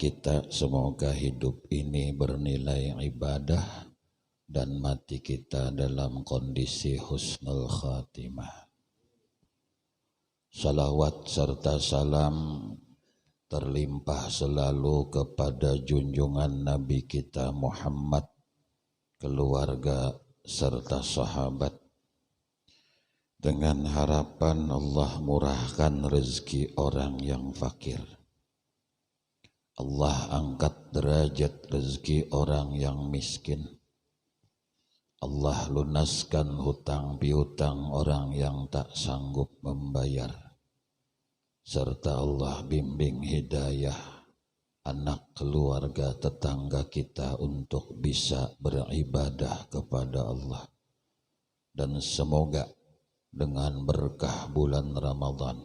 kita semoga hidup ini bernilai ibadah dan mati kita dalam kondisi husnul khatimah. Salawat serta salam terlimpah selalu kepada junjungan Nabi kita Muhammad, keluarga serta sahabat, dengan harapan Allah murahkan rezeki orang yang fakir. Allah angkat derajat rezeki orang yang miskin. Allah lunaskan hutang piutang orang yang tak sanggup membayar. Serta Allah bimbing hidayah anak, keluarga, tetangga kita untuk bisa beribadah kepada Allah. Dan semoga dengan berkah bulan Ramadan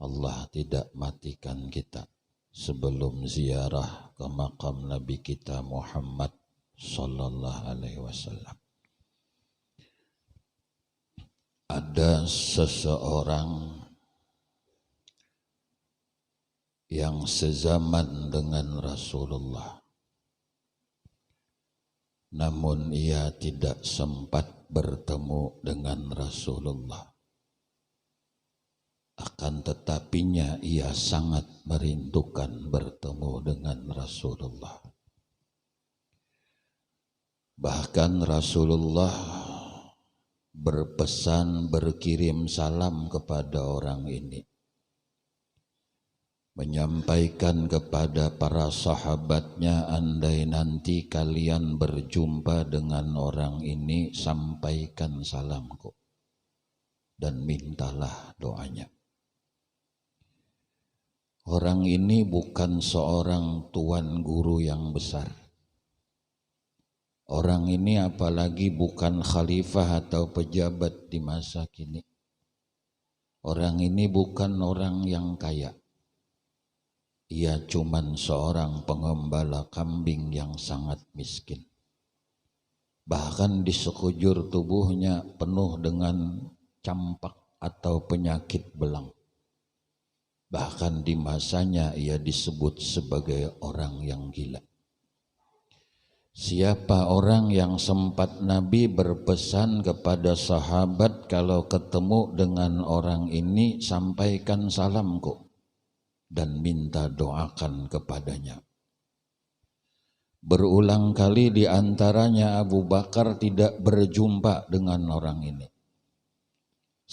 Allah tidak matikan kita sebelum ziarah ke makam Nabi kita Muhammad sallallahu alaihi wasallam. Ada seseorang yang sezaman dengan Rasulullah, namun ia tidak sempat bertemu dengan Rasulullah. Akan tetapinya ia sangat merindukan bertemu dengan Rasulullah. Bahkan Rasulullah berpesan, berkirim salam kepada orang ini, menyampaikan kepada para sahabatnya, andai nanti kalian berjumpa dengan orang ini, sampaikan salamku dan mintalah doanya. Orang ini bukan seorang tuan guru yang besar. Orang ini apalagi bukan khalifah atau pejabat di masa kini. Orang ini bukan orang yang kaya. Ia cuman seorang pengembala kambing yang sangat miskin. Bahkan di sekujur tubuhnya penuh dengan campak atau penyakit belang. Bahkan di masanya ia disebut sebagai orang yang gila. Siapa orang yang sempat Nabi berpesan kepada sahabat, kalau ketemu dengan orang ini sampaikan salamku dan minta doakan kepadanya. Berulang kali di antaranya Abu Bakar tidak berjumpa dengan orang ini.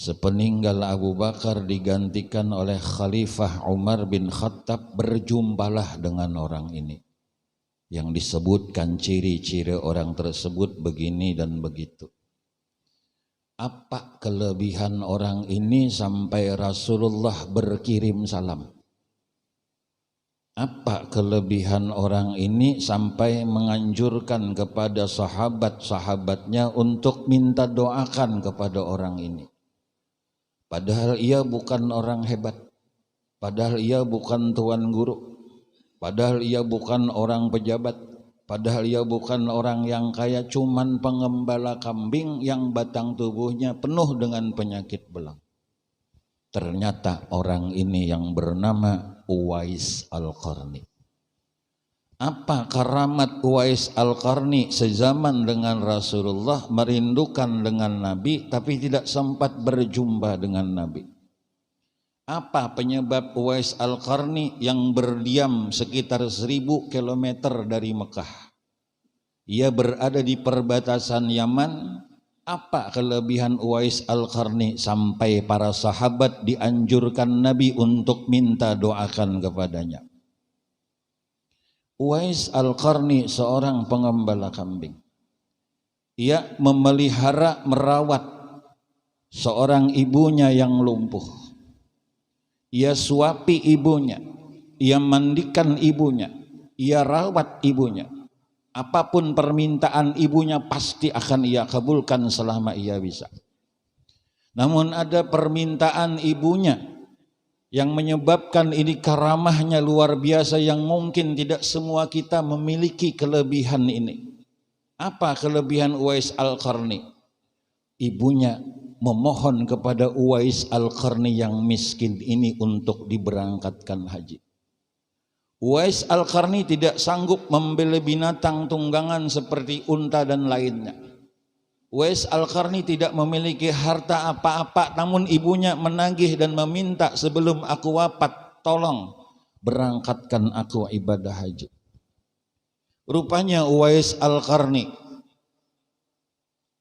Sepeninggal Abu Bakar digantikan oleh Khalifah Umar bin Khattab, berjumpalah dengan orang ini. Yang disebutkan ciri-ciri orang tersebut begini dan begitu. Apa kelebihan orang ini sampai Rasulullah berkirim salam? Apa kelebihan orang ini sampai menganjurkan kepada sahabat-sahabatnya untuk minta doakan kepada orang ini? Padahal ia bukan orang hebat, padahal ia bukan tuan guru, padahal ia bukan orang pejabat, padahal ia bukan orang yang kaya, cuman pengembala kambing yang batang tubuhnya penuh dengan penyakit belang. Ternyata orang ini yang bernama Uwais Al-Qarni. Apa karamat Uwais Al-Qarni sezaman dengan Rasulullah, merindukan dengan Nabi tapi tidak sempat berjumpa dengan Nabi? Apa penyebab Uwais Al-Qarni yang berdiam sekitar 1000 kilometer dari Mekah? Ia berada di perbatasan Yaman. Apa kelebihan Uwais Al-Qarni sampai para sahabat dianjurkan Nabi untuk minta doakan kepadanya? Uwais Al-Qarni seorang pengembala kambing. Ia memelihara, merawat seorang ibunya yang lumpuh. Ia suapi ibunya, ia mandikan ibunya, ia rawat ibunya. Apapun permintaan ibunya pasti akan ia kabulkan selama ia bisa. Namun ada permintaan ibunya yang menyebabkan ini karamahnya luar biasa, yang mungkin tidak semua kita memiliki kelebihan ini. Apa kelebihan Uwais Al-Qarni? Ibunya memohon kepada Uwais Al-Qarni yang miskin ini untuk diberangkatkan haji. Uwais Al-Qarni tidak sanggup membeli binatang tunggangan seperti unta dan lainnya. Uwais Al-Qarni tidak memiliki harta apa-apa, namun ibunya menagih dan meminta, sebelum aku wafat, tolong berangkatkan aku ibadah haji. Rupanya Uwais Al-Qarni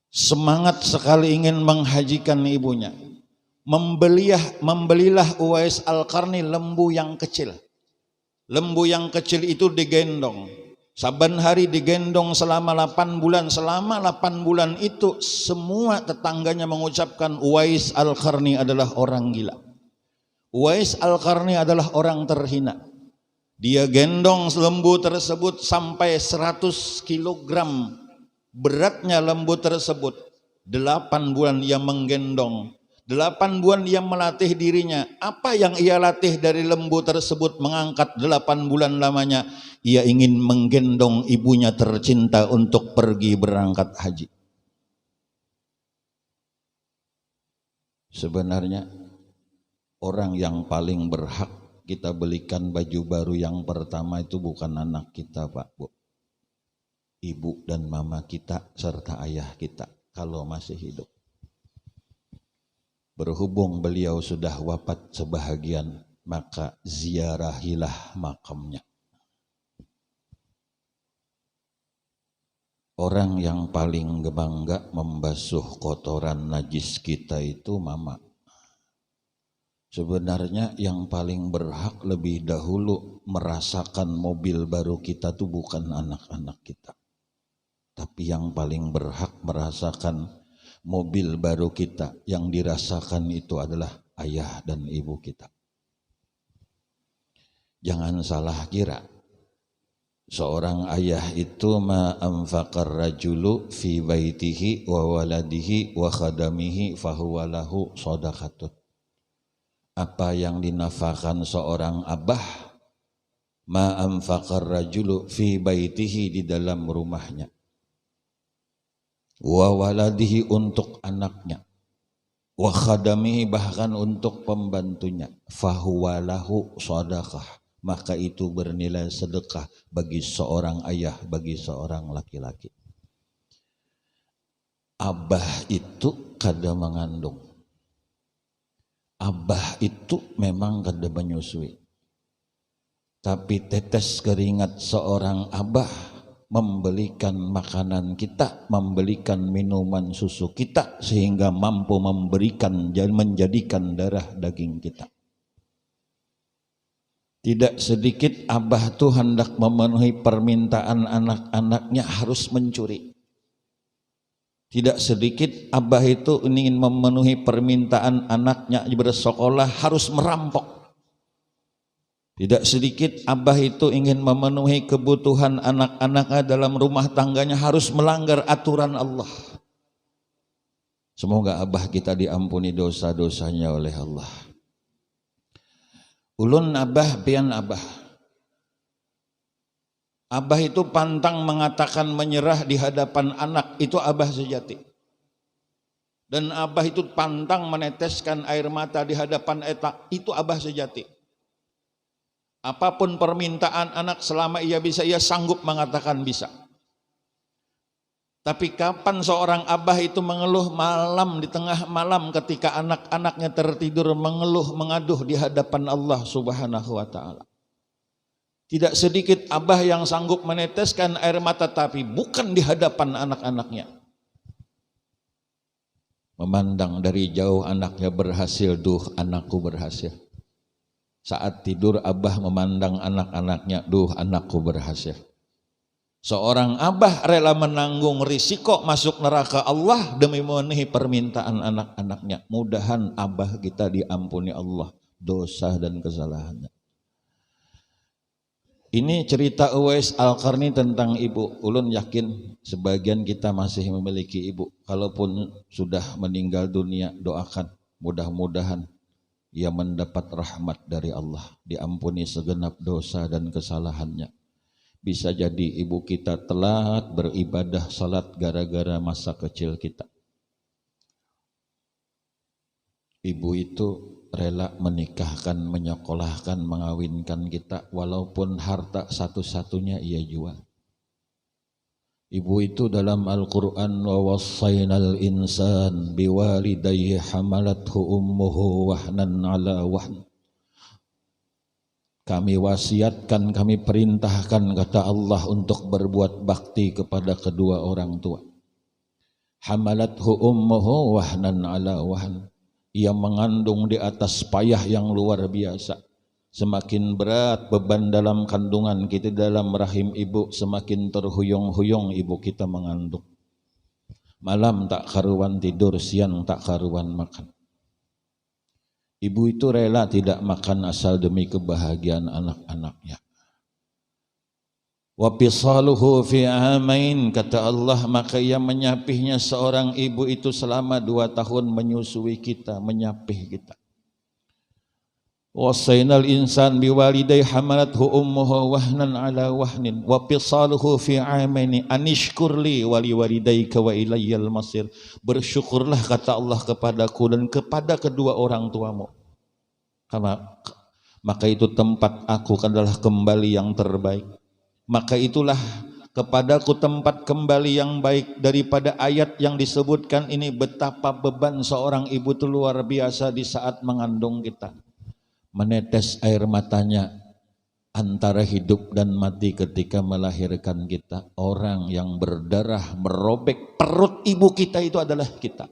semangat sekali ingin menghajikan ibunya. Membelilah Uwais Al-Qarni lembu yang kecil. Lembu yang kecil itu digendong. Saban hari digendong selama 8 bulan. Selama 8 bulan itu semua tetangganya mengucapkan Uwais Al-Qarni adalah orang gila. Uwais Al-Qarni adalah orang terhina. Dia gendong lembu tersebut sampai 100 kilogram beratnya lembu tersebut. 8 bulan ia menggendong. 8 bulan ia melatih dirinya. Apa yang ia latih dari lembu tersebut? Mengangkat 8 bulan lamanya. Ia ingin menggendong ibunya tercinta untuk pergi berangkat haji. Sebenarnya orang yang paling berhak kita belikan baju baru yang pertama itu bukan anak kita, Pak, Bu. Ibu dan mama kita serta ayah kita kalau masih hidup. Berhubung beliau sudah wafat sebahagian, maka ziarahilah makamnya. Orang yang paling bangga membasuh kotoran najis kita itu mama. Sebenarnya yang paling berhak lebih dahulu merasakan mobil baru kita tuh bukan anak-anak kita. Tapi yang paling berhak merasakan mobil baru kita yang dirasakan itu adalah ayah dan ibu kita. Jangan salah kira, seorang ayah itu ma anfaqar rajulu fi baitihi wa waladihi wa khadamihi fahuwa lahu shadaqatun. Apa yang dinafkahkan seorang abah, ma anfaqar rajulu fi baitihi, di dalam rumahnya, wa waladihi untuk anaknya, wa khadamihi bahkan untuk pembantunya, fahuwa lahu shadaqah, maka itu bernilai sedekah bagi seorang ayah, bagi seorang laki-laki. Abah itu kada mengandung. Abah itu memang kada menyusui. Tapi tetes keringat seorang abah membelikan makanan kita, membelikan minuman susu kita, sehingga mampu memberikan, menjadikan darah daging kita. Tidak sedikit abah itu hendak memenuhi permintaan anak-anaknya harus mencuri. Tidak sedikit abah itu ingin memenuhi permintaan anaknya bersekolah harus merampok. Tidak sedikit abah itu ingin memenuhi kebutuhan anak-anaknya dalam rumah tangganya harus melanggar aturan Allah. Semoga abah kita diampuni dosa-dosanya oleh Allah. Ulun abah pian abah. Abah itu pantang mengatakan menyerah di hadapan anak, itu abah sejati. Dan abah itu pantang meneteskan air mata di hadapan etak, itu abah sejati. Apapun permintaan anak selama ia bisa, ia sanggup mengatakan bisa. Tapi kapan seorang abah itu mengeluh malam, di tengah malam ketika anak-anaknya tertidur, mengeluh mengaduh di hadapan Allah Subhanahu wa ta'ala. Tidak sedikit abah yang sanggup meneteskan air mata, tapi bukan di hadapan anak-anaknya. Memandang dari jauh anaknya berhasil, duh anakku berhasil. Saat tidur abah memandang anak-anaknya, duh anakku berhasil. Seorang abah rela menanggung risiko masuk neraka Allah demi memenuhi permintaan anak-anaknya. Mudahan abah kita diampuni Allah dosa dan kesalahannya. Ini cerita Uwais Al-Qarni tentang ibu. Ulun yakin sebagian kita masih memiliki ibu. Kalaupun sudah meninggal dunia, doakan mudah-mudahan ia mendapat rahmat dari Allah, diampuni segenap dosa dan kesalahannya. Bisa jadi ibu kita telat beribadah salat gara-gara masa kecil kita. Ibu itu rela menikahkan, menyekolahkan, mengawinkan kita, walaupun harta satu-satunya ia jual. Ibu itu dalam Al-Quran, wa wassaynal insan biwalidayhi hamalathu ummuhu wahnan ala wahn. Kami wasiatkan, kami perintahkan, kata Allah, untuk berbuat bakti kepada kedua orang tua. Hamalathu ummuhu wahnan ala wahn. Ia mengandung di atas payah yang luar biasa. Semakin berat beban dalam kandungan kita dalam rahim ibu, semakin terhuyung-huyung ibu kita mengandung. Malam tak karuan tidur, siang tak karuan makan. Ibu itu rela tidak makan asal demi kebahagiaan anak-anaknya. Wa fisaluhu fi amain, kata Allah, maka ia menyapihnya seorang ibu itu selama 2 tahun menyusui kita, menyapih kita. Wasainal insan biwalidayhi hamalathu ummuhu wahnan ala wahnin wa fisaluhu fi amain anishkurli wa liwalidayka wa ilayyal masir. Bersyukurlah, kata Allah, kepadaku dan kepada kedua orang tuamu. Maka itu tempat aku adalah kembali yang terbaik. Maka itulah kepadaku tempat kembali yang baik. Daripada ayat yang disebutkan ini, betapa beban seorang ibu itu luar biasa di saat mengandung kita. Menetes air matanya antara hidup dan mati ketika melahirkan kita. Orang yang berdarah merobek perut ibu kita itu adalah kita.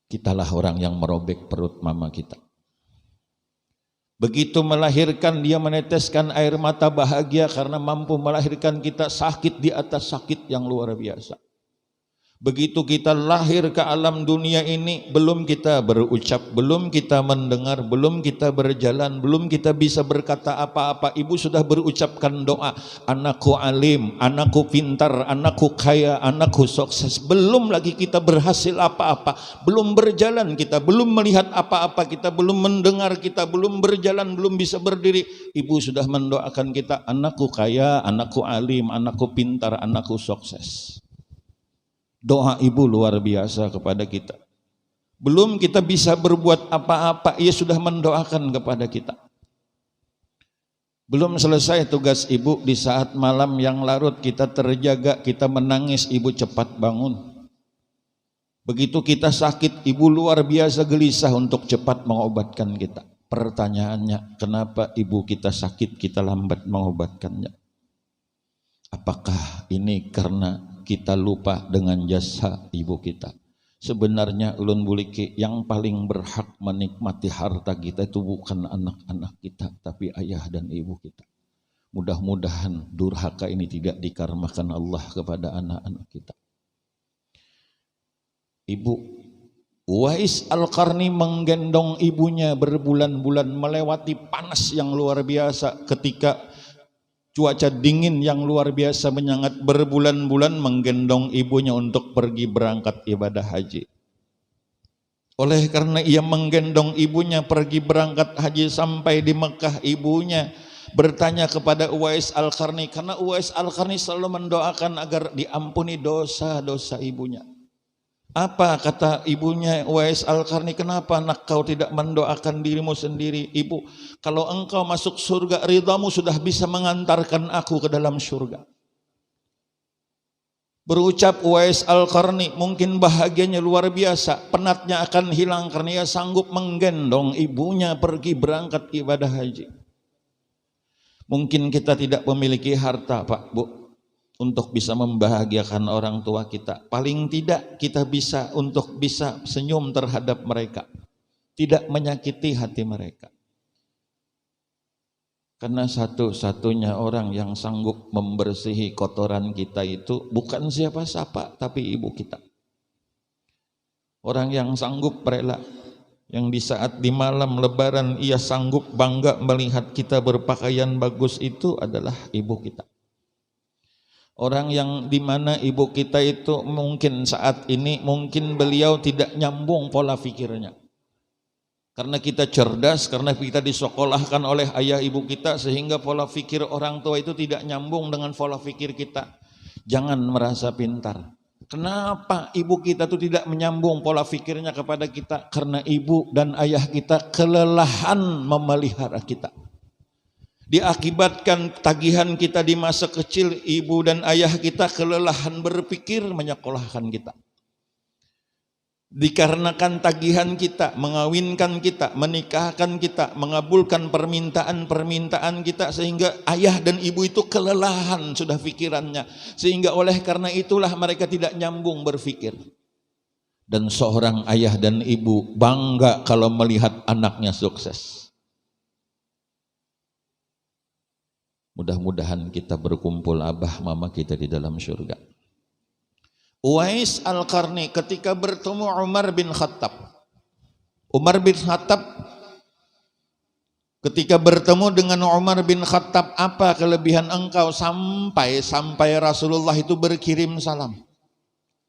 Kitalah orang yang merobek perut mama kita. Begitu melahirkan dia meneteskan air mata bahagia karena mampu melahirkan kita, sakit di atas sakit yang luar biasa. Begitu kita lahir ke alam dunia ini, belum kita berucap, belum kita mendengar, belum kita berjalan, belum kita bisa berkata apa-apa, ibu sudah berucapkan doa, anakku alim, anakku pintar, anakku kaya, anakku sukses. Belum lagi kita berhasil apa-apa, belum berjalan kita, belum melihat apa-apa kita, belum mendengar kita, belum berjalan, belum bisa berdiri, ibu sudah mendoakan kita, anakku kaya, anakku alim, anakku pintar, anakku sukses. Doa ibu luar biasa kepada kita. Belum kita bisa berbuat apa-apa, ia sudah mendoakan kepada kita. Belum selesai tugas ibu, di saat malam yang larut kita terjaga, kita menangis, ibu cepat bangun. Begitu kita sakit, ibu luar biasa gelisah untuk cepat mengobatkan kita. Pertanyaannya, kenapa ibu kita sakit, kita lambat mengobatkannya? Apakah ini karena kita lupa dengan jasa ibu kita? Sebenarnya ulun buliki yang paling berhak menikmati harta kita itu bukan anak-anak kita, tapi ayah dan ibu kita. Mudah-mudahan durhaka ini tidak dikarmakan Allah kepada anak-anak kita. Ibu Uwais Al-Qarni menggendong ibunya berbulan-bulan melewati panas yang luar biasa ketika cuaca dingin yang luar biasa menyengat, berbulan-bulan menggendong ibunya untuk pergi berangkat ibadah haji. Oleh karena ia menggendong ibunya pergi berangkat haji sampai di Mekah, ibunya bertanya kepada Uwais Al-Qarni, karena Uwais Al-Qarni selalu mendoakan agar diampuni dosa-dosa ibunya. Apa kata ibunya Uwais Al-Qarni, kenapa nak kau tidak mendoakan dirimu sendiri? Ibu, kalau engkau masuk surga, ridhamu sudah bisa mengantarkan aku ke dalam surga. Berucap Uwais Al-Qarni, mungkin bahagianya luar biasa, penatnya akan hilang karena ia sanggup menggendong ibunya pergi berangkat ibadah haji. Mungkin kita tidak memiliki harta, Pak, Bu, untuk bisa membahagiakan orang tua kita. Paling tidak kita bisa untuk bisa senyum terhadap mereka, tidak menyakiti hati mereka. Karena satu-satunya orang yang sanggup membersihi kotoran kita itu bukan siapa-siapa, tapi ibu kita. Orang yang sanggup rela, yang di saat di malam lebaran ia sanggup bangga melihat kita berpakaian bagus, itu adalah ibu kita. Orang yang dimana ibu kita itu mungkin saat ini, mungkin beliau tidak nyambung pola pikirnya. Karena kita cerdas, karena kita disekolahkan oleh ayah ibu kita, sehingga pola pikir orang tua itu tidak nyambung dengan pola pikir kita. Jangan merasa pintar. Kenapa ibu kita tuh tidak menyambung pola pikirnya kepada kita? Karena ibu dan ayah kita kelelahan memelihara kita. Diakibatkan tagihan kita di masa kecil, ibu dan ayah kita kelelahan berpikir menyekolahkan kita. Dikarenakan tagihan kita, mengawinkan kita, menikahkan kita, mengabulkan permintaan-permintaan kita, sehingga ayah dan ibu itu kelelahan sudah pikirannya, sehingga oleh karena itulah mereka tidak nyambung berpikir. Dan seorang ayah dan ibu bangga kalau melihat anaknya sukses. Mudah-mudahan kita berkumpul abah mama kita di dalam surga. Uwais Al-Qarni ketika bertemu Umar bin Khattab. Umar bin Khattab ketika bertemu dengan Umar bin Khattab, apa kelebihan engkau sampai Rasulullah itu berkirim salam.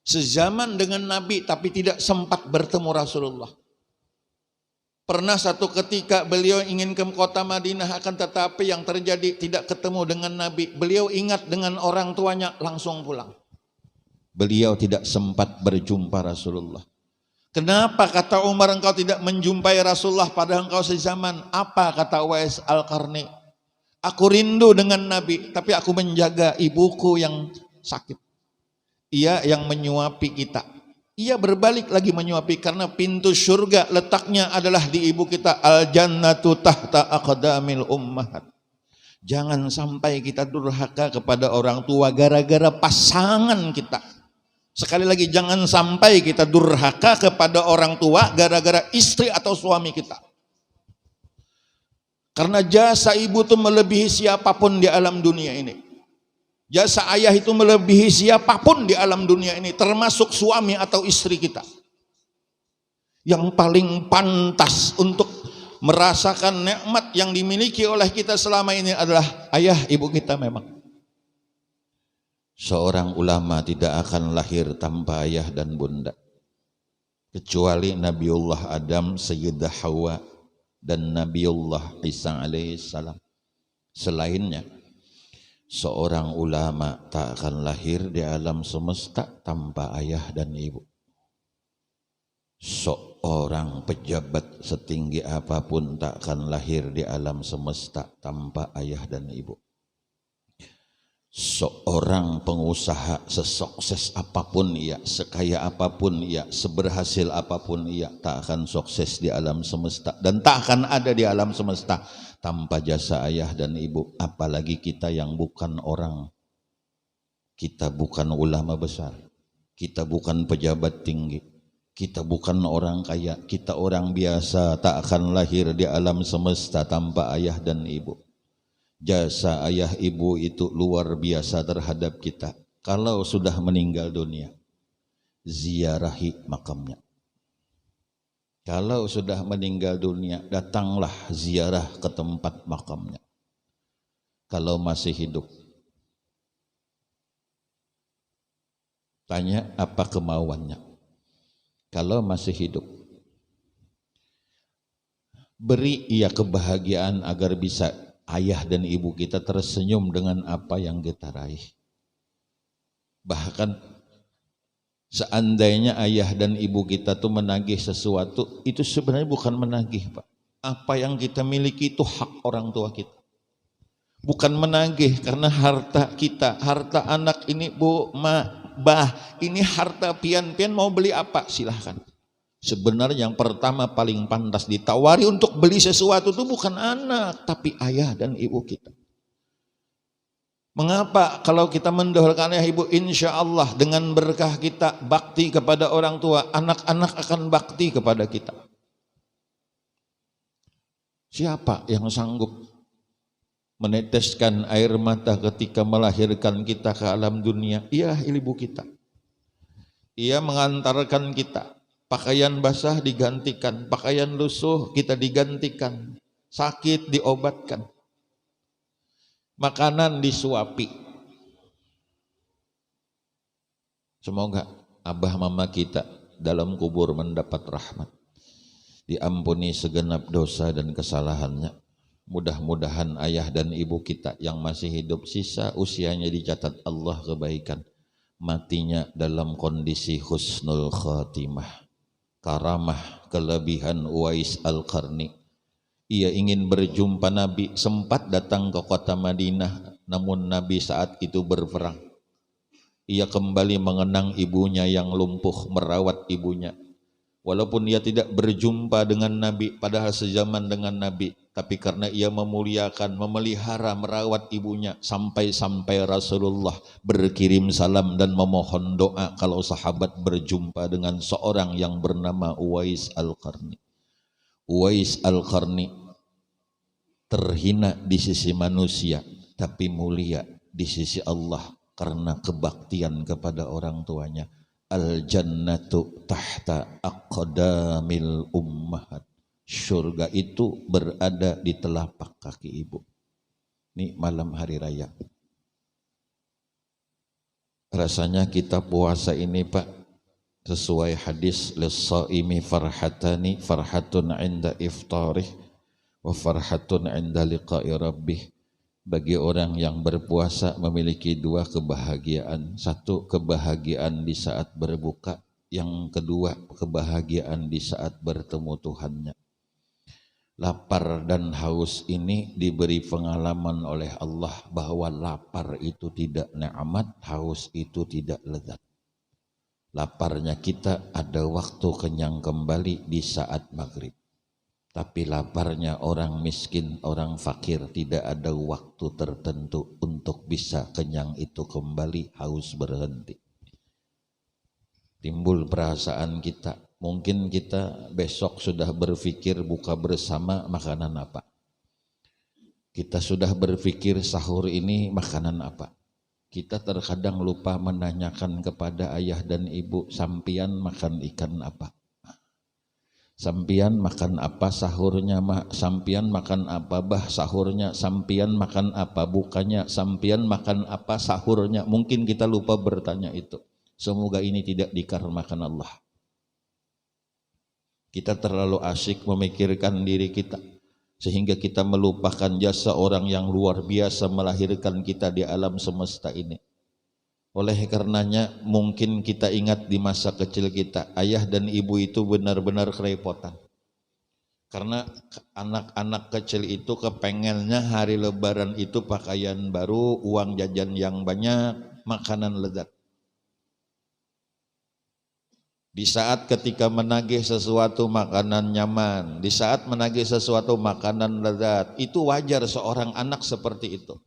Sezaman dengan Nabi tapi tidak sempat bertemu Rasulullah. Pernah satu ketika beliau ingin ke kota Madinah, akan tetapi yang terjadi tidak ketemu dengan Nabi. Beliau ingat dengan orang tuanya, langsung pulang. Beliau tidak sempat berjumpa Rasulullah. Kenapa kata Umar engkau tidak menjumpai Rasulullah padahal engkau sezaman? Apa kata Uwais Al-Qarni? Aku rindu dengan Nabi, tapi aku menjaga ibuku yang sakit. Ia yang menyuapi kita. Ia berbalik lagi menyuapi, karena pintu surga letaknya adalah di ibu kita. Al-jannatu tahta aqdamil ummahat. Jangan sampai kita durhaka kepada orang tua gara-gara pasangan kita. Sekali lagi, jangan sampai kita durhaka kepada orang tua gara-gara istri atau suami kita. Karena jasa ibu itu melebihi siapapun di alam dunia ini. Jasa ayah itu melebihi siapapun di alam dunia ini, termasuk suami atau istri kita. Yang paling pantas untuk merasakan nikmat yang dimiliki oleh kita selama ini adalah ayah ibu kita memang. Seorang ulama tidak akan lahir tanpa ayah dan bunda, kecuali Nabiullah Adam, Sayyidah Hawa, dan Nabiullah Isa alaihissalam. Selainnya, seorang ulama tak akan lahir di alam semesta tanpa ayah dan ibu. Seorang pejabat setinggi apapun tak akan lahir di alam semesta tanpa ayah dan ibu. Seorang pengusaha sesukses apapun ia, sekaya apapun ia, seberhasil apapun ia, tak akan sukses di alam semesta dan tak akan ada di alam semesta tanpa jasa ayah dan ibu. Apalagi kita yang bukan orang, kita bukan ulama besar, kita bukan pejabat tinggi, kita bukan orang kaya, kita orang biasa, tak akan lahir di alam semesta tanpa ayah dan ibu. Jasa ayah ibu itu luar biasa terhadap kita. Kalau sudah meninggal dunia, ziarahi makamnya. Kalau sudah meninggal dunia, datanglah ziarah ke tempat makamnya. Kalau masih hidup, tanya apa kemauannya. Kalau masih hidup, beri ia kebahagiaan agar bisa ayah dan ibu kita tersenyum dengan apa yang kita raih. Bahkan seandainya ayah dan ibu kita tuh menagih sesuatu, itu sebenarnya bukan menagih, Pak. Apa yang kita miliki itu hak orang tua kita. Bukan menagih karena harta kita, harta anak ini bu, ma, bah, ini harta pian-pian mau beli apa? Silahkan. Sebenarnya yang pertama paling pantas ditawari untuk beli sesuatu itu bukan anak, tapi ayah dan ibu kita. Mengapa kalau kita mendahulukan ayah ibu, insya Allah dengan berkah kita bakti kepada orang tua, anak-anak akan bakti kepada kita. Siapa yang sanggup meneteskan air mata ketika melahirkan kita ke alam dunia? Iya, ibu kita. Ia mengantarkan kita. Pakaian basah digantikan, pakaian lusuh kita digantikan, sakit diobatkan, makanan disuapi. Semoga abah mama kita dalam kubur mendapat rahmat, diampuni segenap dosa dan kesalahannya. Mudah-mudahan ayah dan ibu kita yang masih hidup sisa usianya dicatat Allah kebaikan, matinya dalam kondisi husnul khatimah. Karamah kelebihan Uwais Al-Qarni. Ia ingin berjumpa Nabi, sempat datang ke kota Madinah, namun Nabi saat itu berperang. Ia kembali mengenang ibunya yang lumpuh, merawat ibunya. Walaupun ia tidak berjumpa dengan Nabi, padahal sezaman dengan Nabi, tapi karena ia memuliakan, memelihara, merawat ibunya, sampai-sampai Rasulullah berkirim salam dan memohon doa kalau sahabat berjumpa dengan seorang yang bernama Uwais Al-Qarni. Uwais Al-Qarni terhina di sisi manusia, tapi mulia di sisi Allah karena kebaktian kepada orang tuanya. Al-jannatu tahta aqdamil ummahat. Surga itu berada di telapak kaki ibu. Ini malam hari raya. Rasanya kita puasa ini Pak, sesuai hadis lis-shaimi farhatani, farhatun 'inda iftarih wa farhatun 'inda liqa'i rabbih. Bagi orang yang berpuasa memiliki dua kebahagiaan. Satu, kebahagiaan di saat berbuka. Yang kedua, kebahagiaan di saat bertemu Tuhannya. Lapar dan haus ini diberi pengalaman oleh Allah bahwa lapar itu tidak nikmat, haus itu tidak lezat. Laparnya kita ada waktu kenyang kembali di saat maghrib. Tapi laparnya orang miskin, orang fakir tidak ada waktu tertentu untuk bisa kenyang itu kembali, haus berhenti. Timbul perasaan kita, mungkin kita besok sudah berpikir buka bersama makanan apa. Kita sudah berpikir sahur ini makanan apa. Kita terkadang lupa menanyakan kepada ayah dan ibu, sampian makan ikan apa? Sampian makan apa sahurnya, sampian makan apa bah sahurnya, sampian makan apa bukanya, sampian makan apa sahurnya. Mungkin kita lupa bertanya itu. Semoga ini tidak dikarenakan Allah. Kita terlalu asyik memikirkan diri kita sehingga kita melupakan jasa orang yang luar biasa melahirkan kita di alam semesta ini. Oleh karenanya mungkin kita ingat di masa kecil kita, ayah dan ibu itu benar-benar kerepotan. Karena anak-anak kecil itu kepengennya hari lebaran itu pakaian baru, uang jajan yang banyak, makanan lezat. Di saat ketika menagih sesuatu makanan nyaman, di saat menagih sesuatu makanan lezat, itu wajar seorang anak seperti itu.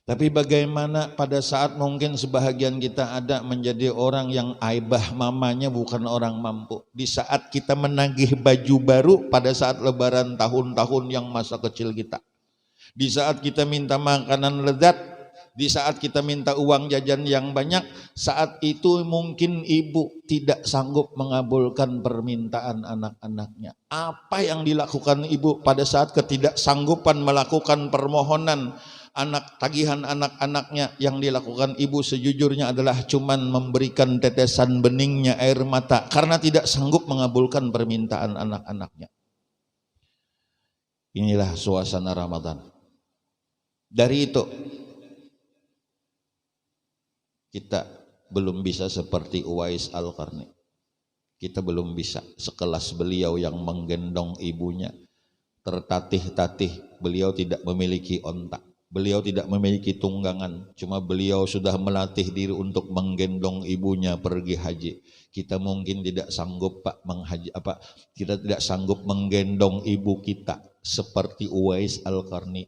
Tapi bagaimana pada saat mungkin sebahagian kita ada menjadi orang yang aibah mamanya bukan orang mampu. Di saat kita menagih baju baru pada saat lebaran tahun-tahun yang masa kecil kita. Di saat kita minta makanan lezat, di saat kita minta uang jajan yang banyak, saat itu mungkin ibu tidak sanggup mengabulkan permintaan anak-anaknya. Apa yang dilakukan ibu pada saat ketidaksanggupan melakukan permohonan tagihan anak-anaknya? Yang dilakukan ibu sejujurnya adalah cuman memberikan tetesan beningnya air mata karena tidak sanggup mengabulkan permintaan anak-anaknya. Inilah suasana Ramadan. Dari itu kita belum bisa seperti Uwais Al-Qarni. Kita belum bisa sekelas beliau yang menggendong ibunya tertatih-tatih. Beliau tidak memiliki ontak. Beliau tidak memiliki tunggangan, cuma beliau sudah melatih diri untuk menggendong ibunya pergi haji. Kita mungkin tidak sanggup Pak kita tidak sanggup menggendong ibu kita seperti Uwais Al-Qarni.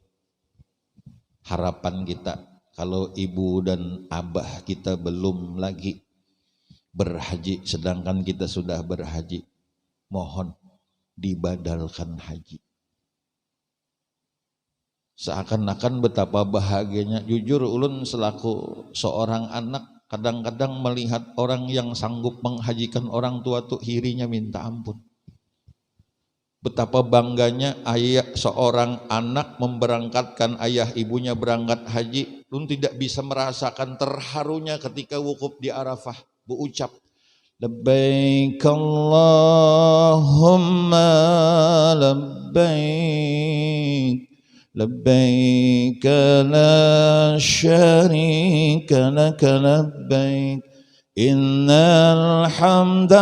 Harapan kita kalau ibu dan abah kita belum lagi berhaji sedangkan kita sudah berhaji, mohon dibadalkan haji. Seakan-akan betapa bahagianya. Jujur ulun selaku seorang anak kadang-kadang melihat orang yang sanggup menghajikan orang tua tuh hirinya minta ampun. Betapa bangganya ayah seorang anak memberangkatkan ayah ibunya berangkat haji. Ulun tidak bisa merasakan terharunya ketika wukuf di Arafah berucap labbaik Allahumma labbaik لبيك لا شريك لك لبيك إن الحمد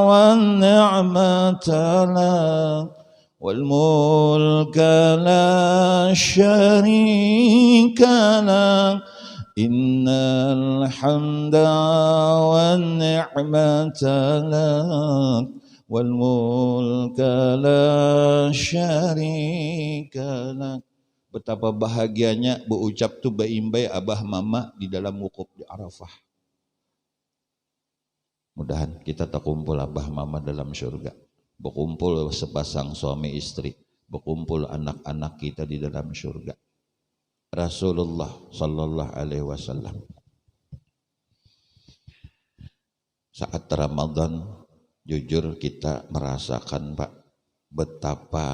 والنعمة لك والملك لا شريك لك إن الحمد والنعمة لك والمulk la syarika lak. Betapa bahagianya berucap tu baimbai abah mama di dalam wukuf di Arafah. Mudahan kita terkumpul abah mama dalam surga, berkumpul sepasang suami istri, berkumpul anak-anak kita di dalam surga. Rasulullah sallallahu alaihi wasallam saat Ramadan, jujur kita merasakan Pak, betapa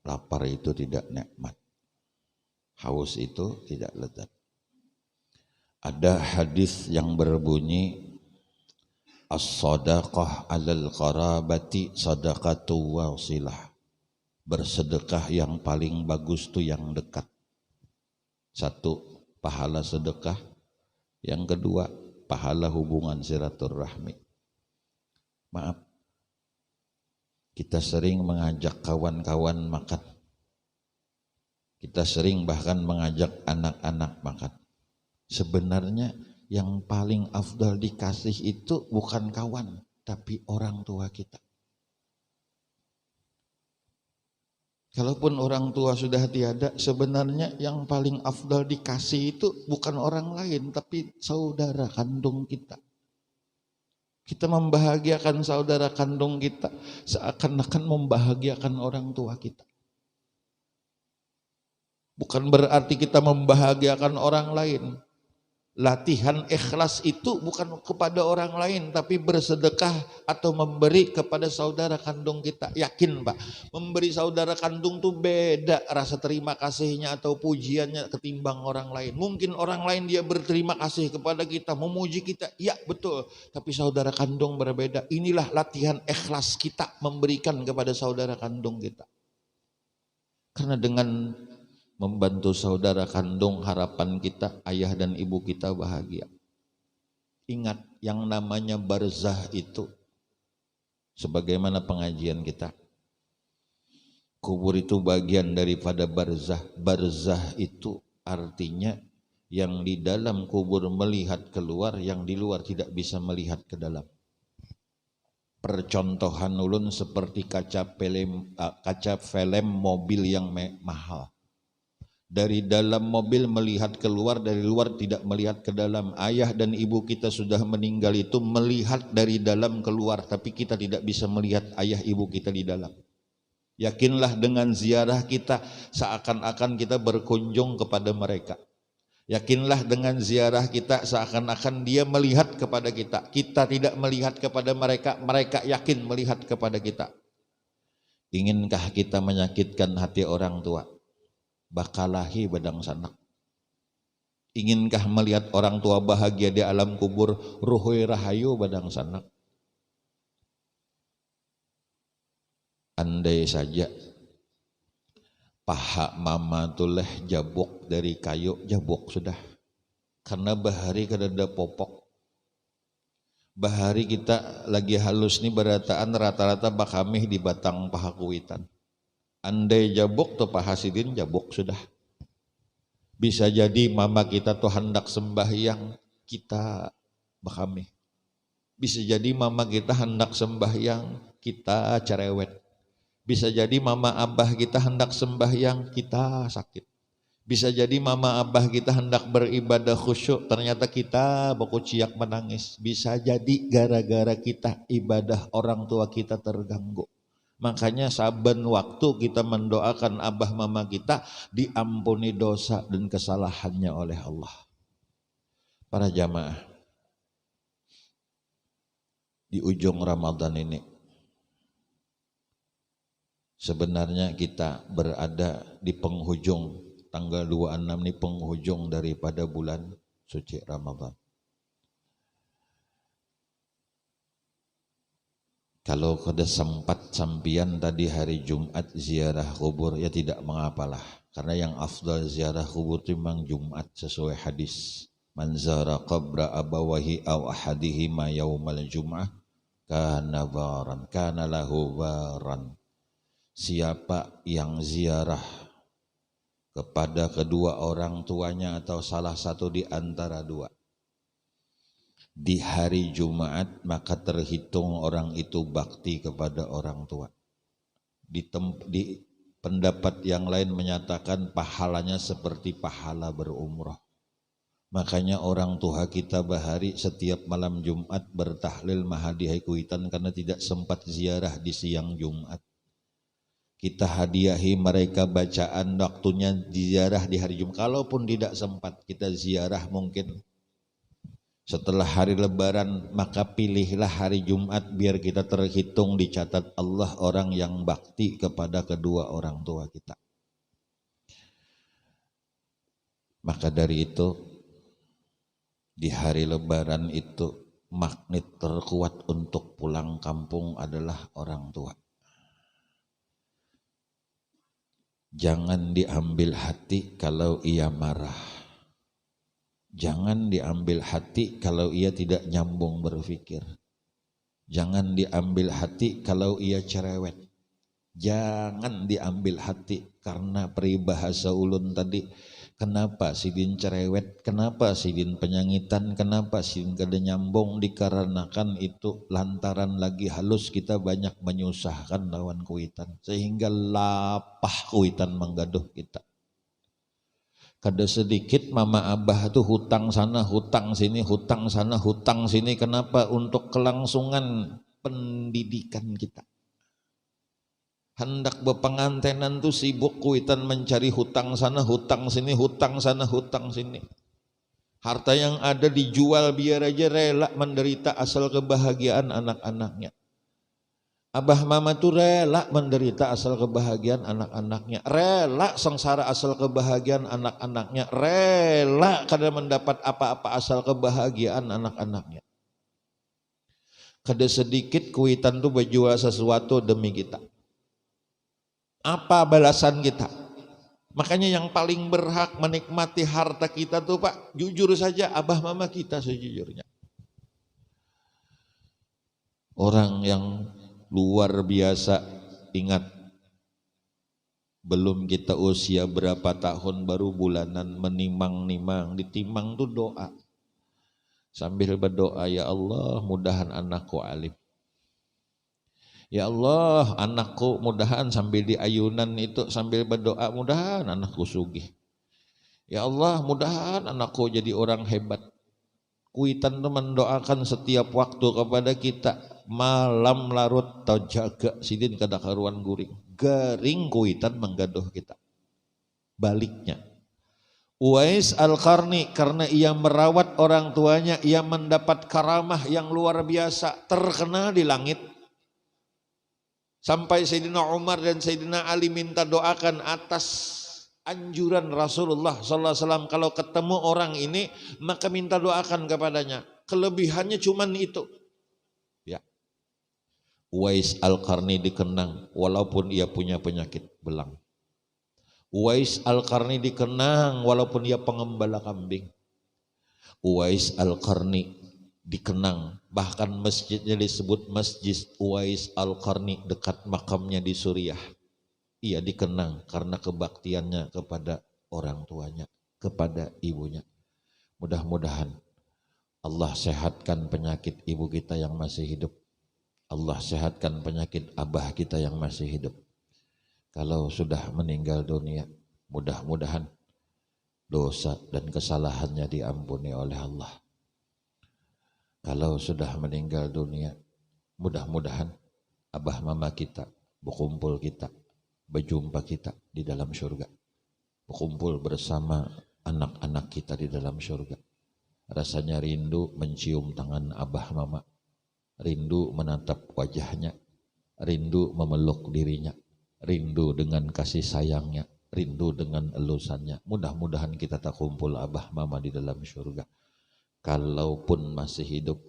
lapar itu tidak nikmat, haus itu tidak lezat. Ada hadis yang berbunyi as-sadaqah 'alal qarabati sadaqatu wasilah. Bersedekah yang paling bagus itu yang dekat. Satu, pahala sedekah. Yang kedua, pahala hubungan silaturahmi. Maaf, kita sering mengajak kawan-kawan makan. Kita sering bahkan mengajak anak-anak makan. Sebenarnya yang paling afdal dikasih itu bukan kawan, tapi orang tua kita. Kalaupun orang tua sudah tiada, sebenarnya yang paling afdal dikasih itu bukan orang lain, tapi saudara kandung kita. Kita membahagiakan saudara kandung kita seakan-akan membahagiakan orang tua kita. Bukan berarti kita membahagiakan orang lain. Latihan ikhlas itu bukan kepada orang lain, tapi bersedekah atau memberi kepada saudara kandung kita. Yakin Pak, memberi saudara kandung itu beda rasa terima kasihnya atau pujiannya ketimbang orang lain. Mungkin orang lain dia berterima kasih kepada kita, memuji kita, ya betul. Tapi saudara kandung berbeda. Inilah latihan ikhlas kita memberikan kepada saudara kandung kita. Karena dengan membantu saudara kandung, harapan kita ayah dan ibu kita bahagia. Ingat yang namanya barzah itu, sebagaimana pengajian kita, kubur itu bagian daripada barzah. Barzah itu artinya yang di dalam kubur melihat keluar, yang di luar tidak bisa melihat ke dalam. Percontohan ulun seperti kaca film mobil yang mahal. Dari dalam mobil melihat keluar, dari luar tidak melihat ke dalam. Ayah dan ibu kita sudah meninggal itu melihat dari dalam keluar, tapi kita tidak bisa melihat ayah ibu kita di dalam. Yakinlah dengan ziarah kita seakan-akan kita berkunjung kepada mereka. Yakinlah dengan ziarah kita seakan-akan dia melihat kepada kita. Kita tidak melihat kepada mereka, mereka yakin melihat kepada kita. Inginkah kita menyakitkan hati orang tua? Bakalahi badang sanak. Inginkah melihat orang tua bahagia di alam kubur? Ruhui rahayu badang sanak. Andai saja paha mama tuleh jabok dari kayu, jabok sudah. Karena bahari kadada popok. Bahari kita lagi halus nih berataan rata-rata bakamih di batang paha kuitan. Andai jabok tuh Pak Hasidin jabok sudah. Bisa jadi mama kita tuh hendak sembahyang, kita bakami. Bisa jadi mama kita hendak sembahyang, kita cerewet. Bisa jadi mama abah kita hendak sembahyang, kita sakit. Bisa jadi mama abah kita hendak beribadah khusyuk, ternyata kita bekuciak menangis. Bisa jadi gara-gara kita ibadah orang tua kita terganggu. Makanya saben waktu kita mendoakan abah mama kita diampuni dosa dan kesalahannya oleh Allah. Para jamaah, di ujung Ramadan ini sebenarnya kita berada di penghujung tanggal 26 ini, penghujung daripada bulan suci Ramadan. Kalau kada sempat sampian tadi hari Jumat ziarah kubur ya tidak mengapalah. Karena yang afdal ziarah kubur timbang Jumat sesuai hadis. Man zara qabra abawahi aw ahadihima yaumal jum'ah kana baran kana lahu baran. Siapa yang ziarah kepada kedua orang tuanya atau salah satu di antara dua di hari Jumat, maka terhitung orang itu bakti kepada orang tua. Di pendapat yang lain menyatakan pahalanya seperti pahala berumrah. Makanya orang tua kita bahari setiap malam Jumat bertahlil mahadiah kuitan karena tidak sempat ziarah di siang Jumat. Kita hadiahi mereka bacaan waktunya ziarah di hari Jumat. Kalaupun tidak sempat kita ziarah mungkin setelah hari Lebaran, maka pilihlah hari Jumat biar kita terhitung dicatat Allah orang yang bakti kepada kedua orang tua kita. Maka dari itu di hari Lebaran itu magnet terkuat untuk pulang kampung adalah orang tua. Jangan diambil hati kalau ia marah. Jangan diambil hati kalau ia tidak nyambung berpikir. Jangan diambil hati kalau ia cerewet. Jangan diambil hati karena peribahasa ulun tadi. Kenapa sidin cerewet? Kenapa sidin penyangitan? Kenapa sidin kada nyambung? Dikarenakan itu lantaran lagi halus kita banyak menyusahkan lawan kuitan. Sehingga lapah kuitan menggaduh kita. Kada sedikit mama abah tuh hutang sana, hutang sini, hutang sana, hutang sini. Kenapa? Untuk kelangsungan pendidikan kita. Hendak bepengantenan tuh sibuk kuitan mencari hutang sana, hutang sini, hutang sana, hutang sini. Harta yang ada dijual biar aja rela menderita asal kebahagiaan anak-anaknya. Abah mama tuh rela menderita asal kebahagiaan anak-anaknya, rela sengsara asal kebahagiaan anak-anaknya, rela kada mendapat apa-apa asal kebahagiaan anak-anaknya. Kada sedikit kuitan tuh berjual sesuatu demi kita. Apa balasan kita? Makanya yang paling berhak menikmati harta kita tuh Pak, jujur saja abah mama kita sejujurnya. Orang yang luar biasa, ingat belum kita usia berapa tahun baru bulanan menimang-nimang, ditimang tuh doa sambil berdoa, ya Allah mudahan anakku alim, ya Allah anakku mudahan, sambil di ayunan itu sambil berdoa mudahan anakku sugih, ya Allah mudahan anakku jadi orang hebat. Kuitan tuh mendoakan setiap waktu kepada kita, malam larut tau jaga sidin kada karuan guring, garing kuitan menggaduh kita. Baliknya Uwais Al-Qarni karena ia merawat orang tuanya, ia mendapat karamah yang luar biasa, terkenal di langit. Sampai Sayyidina Umar dan Sayyidina Ali minta doakan atas anjuran Rasulullah SAW, kalau ketemu orang ini maka minta doakan kepadanya. Kelebihannya cuman itu. Ya. Uwais Al-Qarni dikenang walaupun ia punya penyakit belang. Uwais Al-Qarni dikenang walaupun ia pengembala kambing. Uwais Al-Qarni dikenang, bahkan masjidnya disebut Masjid Uwais Al-Qarni dekat makamnya di Suriah. Ia dikenang karena kebaktiannya kepada orang tuanya, kepada ibunya. Mudah-mudahan Allah sehatkan penyakit ibu kita yang masih hidup. Allah sehatkan penyakit abah kita yang masih hidup. Kalau sudah meninggal dunia, mudah-mudahan dosa dan kesalahannya diampuni oleh Allah. Kalau sudah meninggal dunia, mudah-mudahan abah mama kita, berkumpul kita, berjumpa kita di dalam surga, berkumpul bersama anak-anak kita di dalam surga. Rasanya rindu mencium tangan abah mama, rindu menatap wajahnya, rindu memeluk dirinya, rindu dengan kasih sayangnya, rindu dengan elusannya. Mudah-mudahan kita tak kumpul abah mama di dalam surga. Kalaupun masih hidup,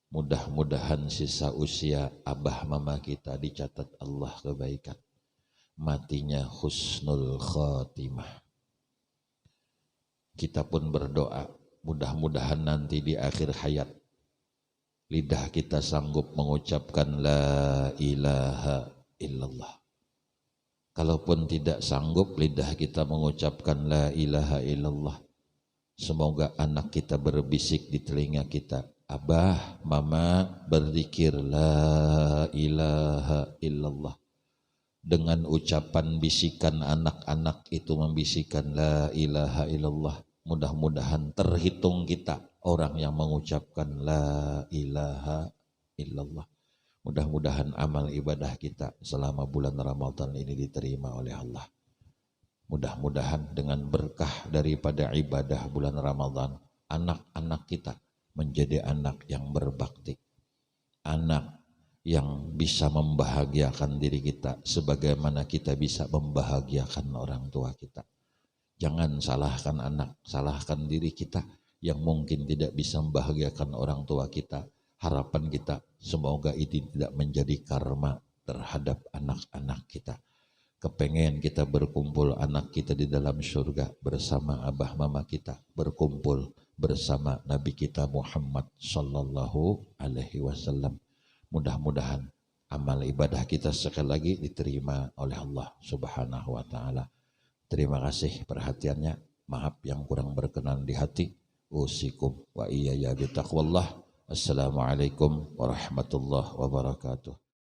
Mudah-mudahan sisa usia abah mama kita dicatat Allah kebaikan. Matinya husnul khotimah. Kita pun berdoa, mudah-mudahan nanti di akhir hayat lidah kita sanggup mengucapkan la ilaha illallah. Kalaupun tidak sanggup lidah kita mengucapkan la ilaha illallah, semoga anak kita berbisik di telinga kita, abah, mama berzikir la ilaha illallah. Dengan ucapan bisikan anak-anak itu membisikkan la ilaha illallah, mudah-mudahan terhitung kita orang yang mengucapkan la ilaha illallah. Mudah-mudahan amal ibadah kita selama bulan Ramadan ini diterima oleh Allah. Mudah-mudahan dengan berkah daripada ibadah bulan Ramadan, anak-anak kita menjadi anak yang berbakti, anak yang bisa membahagiakan diri kita sebagaimana kita bisa membahagiakan orang tua kita. Jangan salahkan anak, salahkan diri kita yang mungkin tidak bisa membahagiakan orang tua kita. Harapan kita semoga itu tidak menjadi karma terhadap anak-anak kita. Kepengen kita berkumpul anak kita di dalam surga bersama abah mama kita, berkumpul bersama Nabi kita Muhammad sallallahu alaihi wasallam. Mudah-mudahan amal ibadah kita sekali lagi diterima oleh Allah Subhanahu wa taala. Terima kasih perhatiannya. Maaf yang kurang berkenan di hati. Usikum wa iyaya bitaqwallah. Assalamualaikum warahmatullahi wabarakatuh.